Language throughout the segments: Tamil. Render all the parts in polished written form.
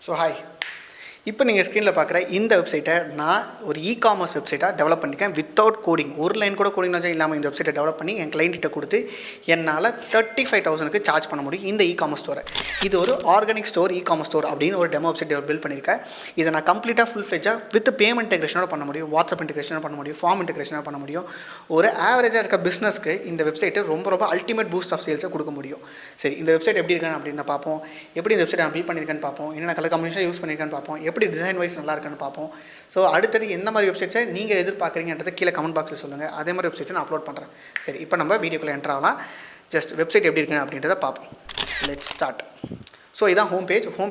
ஸோ ஹாய், இப்போ நீங்கள் ஸ்க்ரீனில் பார்க்குற இந்த வெப்சைட்டை நான் ஒரு இ-காமர்ஸ் வெப்சைட்டாக டெவலப் பண்ணியிருக்கேன். வித்தவுட் கோடிங், ஒரு லைன் கூட கோடிங்னாச்சும் இல்லாமல் இந்த வெப்சைட்டை டெவலப் பண்ணி என் கிளைண்ட்டிட்ட கொடுத்து என்னால் 35,000க்கு சார்ஜ் பண்ண முடியும் இந்த இ-காமர்ஸ் ஸ்டோரை. இது ஒரு ஆர்கானிக் ஸ்டோர், இ-காமர்ஸ் ஸ்டோர் அப்படின்னு ஒரு டெமோ வெப்சைட் பில்ட் பண்ணியிருக்கேன். இதை நான் கம்ப்ளீட்டாக ஃபுல் ஃப்ளெஜாக வித் பேமெண்ட் இன்டெகிரேஷனோட பண்ண முடியும், வாட்ஸ்அப் இன்டெகிரேஷனோட பண்ண முடியும், ஃபார்ம் இன்டெகிரேஷனோட பண்ண முடியும். ஒரு ஆவரேஜாக இருக்க பிஸ்னஸ்க்கு இந்த வெப்சைட்டு ரொம்ப அல்டிமேட் பூஸ்ட் ஆஃப் சேல்ஸை கொடுக்க முடியும். சரி, இந்த வெப்சைட் எப்படி இருக்கான்னு அப்படின்னு பார்ப்போம். எப்படி இந்த வெப்சைட் நான் பில்ட் பண்ணியிருக்கேன்னு பார்ப்போம். என்னென்ன கலர் காம்பினேஷன் யூஸ் பண்ணியிருக்கேன்னு பார்ப்போம். எப்படி டிசைன் வைஸ் நல்லா இருக்குன்னு பார்ப்போம். ஸோ அடுத்தது எந்த மாதிரி வெப்சைட்ஸை நீங்கள் எதிர்பார்க்குறீங்கன்றதை கீழே கமெண்ட் பாக்ஸில் சொல்லுங்கள். அதே மாதிரி வெப்சைட்ஸை நான் அப்லோட் பண்ணுறேன். சரி, இப்போ நம்ம வீடியோக்குள்ளே என்டர் ஆகலாம். ஜஸ்ட் வெப்சைட் எப்படி இருக்குன்னு அப்படின்றத பார்ப்போம். Let's start. ஸோ இதான் ஹோம்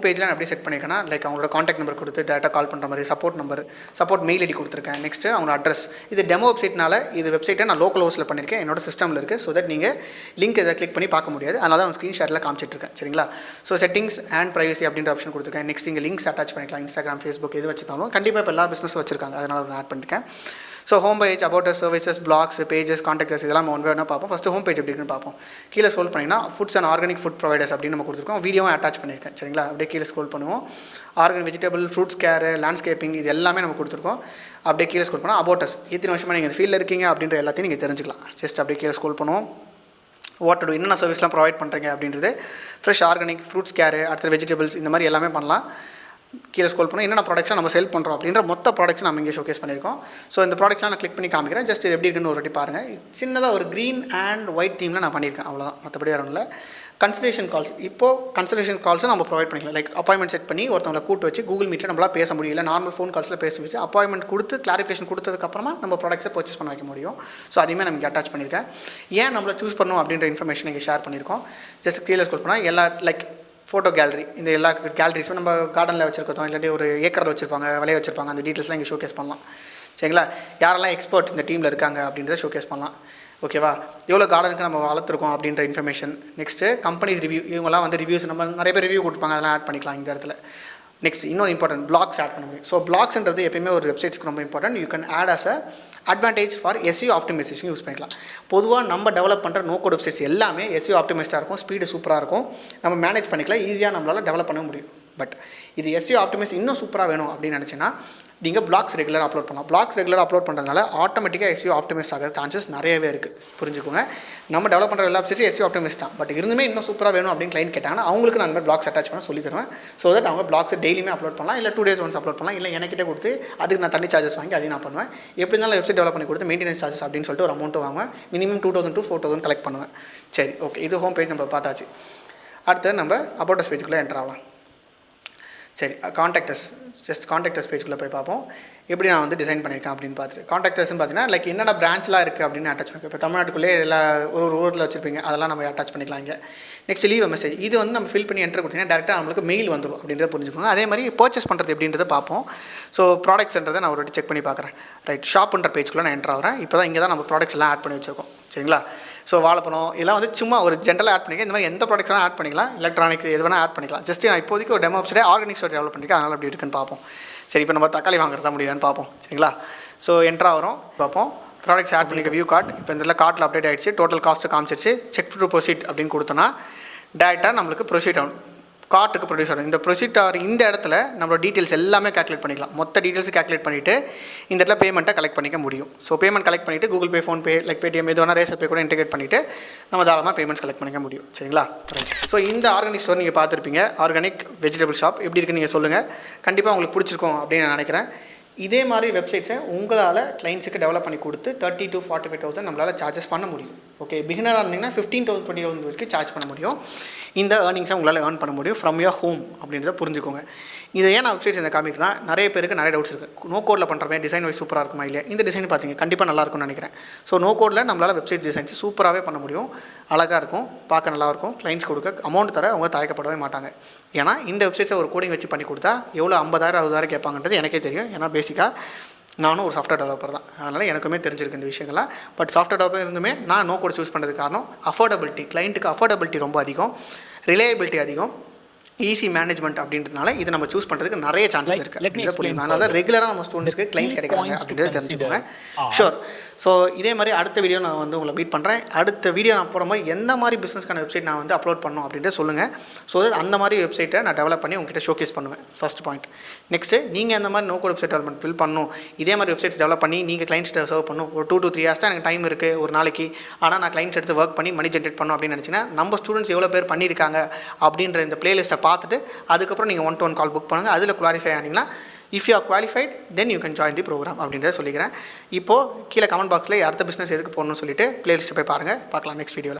பேஜில் நான் எப்படி செட் பண்ணியிருக்கேன்னா, லைக் அவங்களோட காண்டாக்ட் நம்பர் கொடுத்து டேரெக்டாக கால் பண்ணுற மாதிரி சப்போர்ட் மெயில் ஐடி கொடுத்துருக்கேன். நெக்ஸ்ட்டு அவங்களோட அட்ரஸ். இது டெமோ வெப்சைட்னால இது வெப்சைட்டை நான் லோக்கல் ஹோஸ்ட்டில் பண்ணியிருக்கேன், என்னோட சிஸ்டமில் இருக்குது. ஸோ தட் நீங்கள் லிங்க் எதை கிளிக் பண்ணி பார்க்க முடியாது, அதனால தான் ஸ்க்ரீன் ஷேரில் காமிச்சிட்ருக்கேன். சரிங்களா? ஸோ செட்டிங்ஸ் அண்ட் ப்ரைவசி அப்படின்ற ஆப்ஷன் கொடுத்துருக்கேன். நெக்ஸ்ட் நீங்கள் லிங்க்ஸ் அட்டாச் பண்ணிக்கலாம். இன்ஸ்டாகிராம், ஃபேஸ்புக் எது வச்சுருந்தாலும் கண்டிப்பாக இப்போ எல்லா பிஸ்னஸும் வச்சிருக்காங்க, அதனால் நான் ஆட் பண்ணியிருக்கேன். So home page, about us, services, blogs, pages, contacts இதெல்லாம் ஒன் வேணால் பார்ப்போம். ஃபஸ்ட்டு ஹோம் பேஜ் எப்படி இருக்குன்னு பார்ப்போம். கீழே ஸ்க்ரோல் பண்ணிங்கன்னா foods and organic food providers அப்படின்னு நம்ம கொடுத்துருக்கோம். வீடியோவும் அட்டாச் பண்ணியிருக்கேன். சரிங்களா? அப்படியே கீழே ஸ்க்ரோல் பண்ணுவோம். Organic vegetable, fruits care, landscaping இது எல்லாமே நம்ம கொடுத்துருக்கோம். அப்படியே கீழே ஸ்க்ரோல் பண்ணால் அபவுட் அஸ், இத்தனை வருஷமாக நீங்கள் இந்த ஃபீல்டில் இருக்கீங்க அப்படின்ற எல்லாத்தையும் நீங்கள் தெரிஞ்சுக்கலாம். ஜஸ்ட் அப்படியே கீழே ஸ்க்ரோல் பண்ணுவோம். வாட் டு டூ, என்னென்ன சர்வீஸ்லாம் ப்ரொவைட் பண்ணுறீங்க அப்படின்றது. ஃப்ரெஷ் ஆர்கானிக், ஃப்ரூட்ஸ் கேர், அடுத்த வெஜிடபிள்ஸ் இந்த மாதிரி எல்லாமே பண்ணலாம். கீழே ஸ்க்ரோல் பண்ணோம். என்னென்ன ப்ராடக்ட்ஸை நம்ம செல் பண்ணுறோம் அப்படின்ற மொத்த ப்ராடக்ட்ஸ் நம்ம இங்கே ஷோகேஸ் பண்ணியிருக்கோம். ஸோ இந்த ப்ராடக்ட்ஸ்லாம் நான் கிளிக் பண்ணி காமிக்கிறேன். ஜஸ்ட் இது எப்படி இருக்குன்னு ஒரு வாட்டி பாருங்கள். சின்னதாக ஒரு க்ரீன் அண்ட் ஒயிட் தீமில் நான் பண்ணியிருக்கேன், அவ்வளோதான். மற்றபடி வேறு இல்லை. கன்சல்டேஷன் கால்ஸ், இப்போது கன்சல்டேஷன் கால்ஸும் நம்ம ப்ரொவைட் பண்ணிக்கலாம். லைக் அப்பாயின்மெண்ட் செட் பண்ணி ஒருத்தவங்களை கூட்டு வச்சு கூகுள் மீட்டில் நம்மளால் பேச முடியல, நார்மல் ஃபோன் கால்ஸில் பேச வச்சு அப்பாயின்மெண்ட் கொடுத்து கிளாரிஃபிகேஷன் கொடுத்ததுக்கப்புறமா நம்ம ப்ராடக்ட்ஸை பர்ச்சேஸ் பண்ண வைக்க முடியும். ஸோ அதையுமே நம்ம அட்டாச் பண்ணியிருக்கேன். ஏன் நம்மளை சூஸ் பண்ணணும் அப்படின்ற இன்ஃபர்மேஷன் இங்கே ஷேர் பண்ணியிருக்கோம். ஜஸ்ட் கீழே ஸ்க்ரோல் பண்ணால் எல்லா லைக் ஃபோட்டோ கேலரி, இந்த எல்லா கேலரிஸும் நம்ம கார்டனில் வச்சுருக்கோம், இல்லாட்டி ஒரு ஏக்கரில் வச்சுருப்பாங்க, விளைய வச்சுருப்பாங்க, அந்த டீட்டெயில்ஸ்லாம் இங்கே ஷோகேஸ் பண்ணலாம். சரிங்களா? யாரெல்லாம் எக்ஸ்பர்ட்ஸ் இந்த டீமில் இருக்காங்க அப்படின்றத ஷோகேஸ் பண்ணலாம். ஓகேவா? எவ்வளோ கார்டனுக்கு நம்ம வளர்த்துருக்கோம் அப்படின்ற இன்ஃபர்மேஷன். நெக்ஸ்ட்டு கம்பெனிஸ் ரிவ்யூ, இவங்கெல்லாம் வந்து ரிவ்யூஸ் நம்ம நிறைய பேர் ரிவ்யூ கொடுப்பாங்க, அதெல்லாம் ஆட் பண்ணிக்கலாம் இந்த இடத்துல. நெக்ஸ்ட் இன்னொரு இம்பார்ட்டன்ட், பிளாக்ஸ் ஆட் பண்ண முடியும். ஸோ பிளாக்ஸ்ன்றது எப்பயுமே ஒரு வெப்சைட்ஸ்க்கு ரொம்ப important. You can add as a advantage for SEO optimization use பண்ணிக்கலாம். பொதுவாக நம்ம டெவலப் பண்ணுற நோ கோட் வெப்சைட்ஸ் எல்லாமே SEO ஆப்டிமைஸ்டாக இருக்கும், ஸ்பீடு சூப்பராக இருக்கும், நம்ம மேனேஜ் பண்ணிக்கலாம், ஈஸியாக நம்மளால் டெவலப் பண்ண முடியும். பட் இது SEO ஆப்டிமைஸ் இன்னும் சூப்பராக வேணும் அப்படின்னு நினச்சின்னா நீங்கள் பிளாக்ஸ் ரெகுலராக அப்லோட் பண்ணலாம். பிளாக்ஸ் ரெகுலராக அப்லோட் பண்ணுறதுனால ஆட்டோமேட்டிக்காக SEO ஆப்டிமைஸ் ஆகிற சான்சஸ் நிறையவே இருக்குது. புரிஞ்சுக்கோங்க, நம்ம டெவலப் பண்ணுற எல்லா வெப்சைட்ஸும் SEO ஆப்டிமைஸ் தான். பட் இருந்துமே இன்னும் சூப்பராக வேணும் அப்படின்னு கிளைண்ட் கேட்டாங்கன்னா அவங்களுக்கு நான் அந்த மாதிரி பிளாக்ஸ் அட்டாச் பண்ண சொல்லி தருவேன். ஸோ தட் அவங்க பிளாக்ஸ் டெய்லியுமே அப்லோட் பண்ணலாம், இல்லை 2 days ஒன்ஸ் அப்லோட் பண்ணலாம், இல்லை எனக்கிட்ட கொடுத்து அதுக்கு நான் தனி சார்ஜஸ் வாங்கி அதையும் நான் பண்ணுவேன். எப்படி இருந்தாலும் வெப்சைட் டெவலப் பண்ணி கொடுத்து மெயின்டெனன்ஸ் சார்ஜஸ் அப்படின்னு சொல்லிட்டு ஒரு அமௌண்ட் வாங்குவேன். மினிமம் 2,000 to 4,000 கலெக்ட் பண்ணுவேன். சரி, ஓகே, இது ஹோம் பேஜ் நம்ம பார்த்தாச்சு. அடுத்து நம்ம அபவுட் அஸ் பேஜுக்குள்ளே என்டர் ஆகலாம். சரி, காண்டாக்டர்ஸ், ஜஸ்ட் காண்டாக்டர்ஸ் பேஜுக்குள்ளே போய் பார்ப்போம். எப்படி நான் வந்து டிசைன் பண்ணியிருக்கேன் அப்படின்னு பார்த்துட்டு. காண்டாக்டர்ஸ்னு பார்த்தீங்கன்னா லைக் என்னென்ன பிரான்ச்லாம் இருக்குது அப்படின்னு அட்டாச் பண்ணிருக்கேன். இப்போ தமிழ்நாட்டுக்குள்ளே எல்லா ஒரு ஊரில் வச்சுருப்பீங்க, அதெல்லாம் நம்ம அட்டாச் பண்ணிக்கலாம் இங்கே. நெக்ஸ்ட் லீவ் மெசேஜ், இது வந்து நம்ம ஃபில் பண்ணி என்டர் கொடுத்தீங்கன்னா டேரெக்டாக நம்மளுக்கு மெயில் வந்துடும் அப்படின்றத புரிஞ்சுக்கோங்க. அதே மாதிரி பர்ச்சேஸ் பண்ணுறது எப்படின்றத பார்ப்போம். ஸோ ப்ராடக்ட்ஸ்ன்றதை நான் ஒரு செக் பண்ணி பார்க்குறேன். ரைட், ஷாப்புன்ற பேஜுக்குள்ளே நான் என்டர் ஆகிறேன். இப்போ தான் இங்கே தான் நம்ம ப்ராடக்ட்ஸ் எல்லாம் ஆட் பண்ணி வச்சுருக்கோம். சரிங்களா? ஸோ வாழைப்பழம் இதெல்லாம் வந்து சும்மா ஒரு ஜென்ரலாக ஆட் பண்ணிக்கலாம். இந்த மாதிரி எந்த ப்ராடக்ட்ஸ் வேணால் ஆட் பண்ணிக்கலாம், எலக்ட்ரானிக்ஸ் எது வேணால் ஆட் பண்ணிக்கலாம். ஜஸ்ட் நான் இப்போதைக்கு ஒரு demo website organic store develop பண்ணியிருக்கேன், அதனால் அப்படி இருக்குன்னு பார்ப்போம். சரி, இப்போ நம்ம தக்காளி வாங்குறதா முடியுதுன்னு பார்ப்போம். சரிங்களா? ஸோ என்ட்ரு ஆகிறோம், பார்ப்போம். ப்ராடக்ட்ஸ் ஆட் பண்ணிக்க வியூ கார்ட். இப்போ இந்த கார்ட்டில் அப்டேட் ஆகிடுச்சு, டோட்டல் காஸ்ட்டு காமிச்சிருச்சு. செக் டு ப்ரொசீட் அப்படின்னு கொடுத்தோன்னா டேரெக்டாக நம்மளுக்கு ப்ரொசீட் ஆகும், கார்ட்டுக்கு ப்ரொடியூஸ் ஆகும். இந்த ப்ரொசீட் ஆகிற இந்த இடத்துல நம்மளோட டீட்டெயில்ஸ் எல்லாமே கேல்குலேட் பண்ணிக்கலாம். மொத்த டீட்டெயில்ஸ் கேல்குலேட் பண்ணிவிட்டு இந்த இடத்துல பேமெண்ட்டை கலெக்ட் பண்ணிக்க முடியும். ஸோ பேமெண்ட் கலெக்ட் பண்ணிவிட்டு Google Pay, PhonePe, like Paytm எது வேணால் ரேசர் பே கூட இன்டெகிரேட் பண்ணிவிட்டு நம்ம தாராளமாக பேமெண்ட்ஸ் கலெக்ட் பண்ணிக்க முடியும். சரிங்களா? ரைட். ஸோ இந்த ஆர்கானிக் ஸ்டோர் நீங்கள் பார்த்துருப்பீங்க, ஆர்கானிக் வெஜிடபிள் ஷாப் எப்படி இருக்குன்னு நீங்கள் சொல்லுங்கள். கண்டிப்பாக உங்களுக்கு பிடிச்சிருக்கும் அப்படின்னு நான் நினைக்கிறேன். இதே மாதிரி வெப்சைட்ஸை உங்களால் கிளைண்ட்ஸுக்கு டெவலப் பண்ணி கொடுத்து 30,000 to 45,000 நம்மளால் சார்ஜஸ் பண்ண முடியும். ஓகே, பிகினராக இருந்தீங்கன்னா 15,000 to 20,000 வரைக்கும் சார்ஜ் பண்ண முடியும். இந்த ஏர்னிங்ஸை உங்களால் ஏர்ன் பண்ண முடியும் ஃப்ரம் யோர் ஹோம் அப்படின்றத புரிஞ்சுக்கோங்க. இதை ஏன் நான் வெப்சைட்ஸ் இந்த காமிக்கிறேன்னா, நிறைய பேருக்கு நிறைய டவுட்ஸ் இருக்குது. நோ கோடில் பண்ணுறமே டிசைன் வைஸ் சூப்பராக இருக்குமா இல்லையா? இந்த டிசைன் பார்த்தீங்க கண்டிப்பாக நல்லாயிருக்கும்னு நினைக்கிறேன். ஸோ நோ கோடில் நம்மளால் வெப்சைட் டிசைன்ஸ் சூப்பராகவே பண்ண முடியும். அழகாக இருக்கும், பார்க்க நல்லாயிருக்கும், கிளைண்ட்ஸ் கொடுக்க அமௌண்ட் தர அவங்க தயக்கப்படவே மாட்டாங்க. ஏன்னா இந்த வெப்சைட்ஸை ஒரு கோடிங் வச்சு பண்ணி கொடுத்தா எவ்வளோ 50,000 60,000 கேட்பாங்கன்றது எனக்கே தெரியும். ஏன்னா பேசிக்காக நானும் ஒரு சாஃப்ட்வேர் டெவலப்பர் தான், அதனால் எனக்குமே தெரிஞ்சிருக்கு இந்த விஷயங்கள்லாம். பட் சாஃப்ட்வேர் டெவலப்பர் இருந்துமே நான் நோ கோட் சூஸ் பண்ணுறதுக்கு காரணம் அஃபோர்டபிலிட்டி. கிளைண்ட்டுக்கு அஃபோர்டபிலிட்டி ரொம்ப அதிகம், ரிலையபிலிட்டி அதிகம், ஈஸி மேனேஜ்மெண்ட் அப்படின்றதுனால இதை நம்ம சூஸ் பண்ணுறதுக்கு நிறைய சான்சஸ் இருக்குது. புரியுது. அதனால தான் ரெகுலராக நம்ம ஸ்டூடெண்ட்ஸ்க்கு கிளைண்ட்ஸ் கிடைக்கிறாங்க அப்படின்றத தெரிஞ்சுக்கோங்க. ஷோர். ஸோ இதே மாதிரி அடுத்த வீடியோ நான் வந்து உங்களை மீட் பண்ணுறேன். அடுத்த வீடியோ நான் போடும்போது எந்த மாதிரி பிஸ்னஸ்க்கான வெப்சைட் நான் வந்து அப்லோட் பண்ணணும் அப்படின்றத சொல்லுங்கள். ஸோ அந்த மாதிரி வெப்சைட்டை நான் டெவலப் பண்ணி உங்ககிட்ட ஷோகேஸ் பண்ணுவேன். First point. நெக்ஸ்ட்டு நீங்கள் அந்த மாதிரி no code website development fill பண்ணணும், இதே மாதிரி வெப்சைட்ஸ் டெவலப் பண்ணி நீங்கள் கிளைண்ட்ஸ்ட்டை சர்வ் பண்ணணும். ஒரு 2 to 3 hours தான் எனக்கு டைம் இருக்குது ஒரு நாளைக்கு. ஆனால் நான் கிளைண்ட்ஸ் எடுத்து ஒர்க் பண்ணி மணி ஜென்ரேட் பண்ணணும் அப்படின்னு நினச்சிங்கன்னா நம்ம ஸ்டூடெண்ட்ஸ் எவ்வளோ பேர் பண்ணியிருக்காங்க அப்படின்ற இந்த பிளேலிஸ்ட்டை பார்த்துட்டு அதுக்கப்புறம் நீங்கள் 1-to-1 கால் புக் பண்ணுங்கள். அதில் குவாலிஃபை ஆனீங்கன்னா if you are qualified then you can join the programme அப்படின்றத சொல்லிக்கிறேன். இப்போது கீழே கமெண்ட் பாக்ஸில் அடுத்த பிஸ்னஸ் எதுக்கு போகணும்னு சொல்லிட்டு பிளேலிஸ்ட்டை போய் பார்க்கலாம் நெக்ஸ்ட் வீடியோவில்.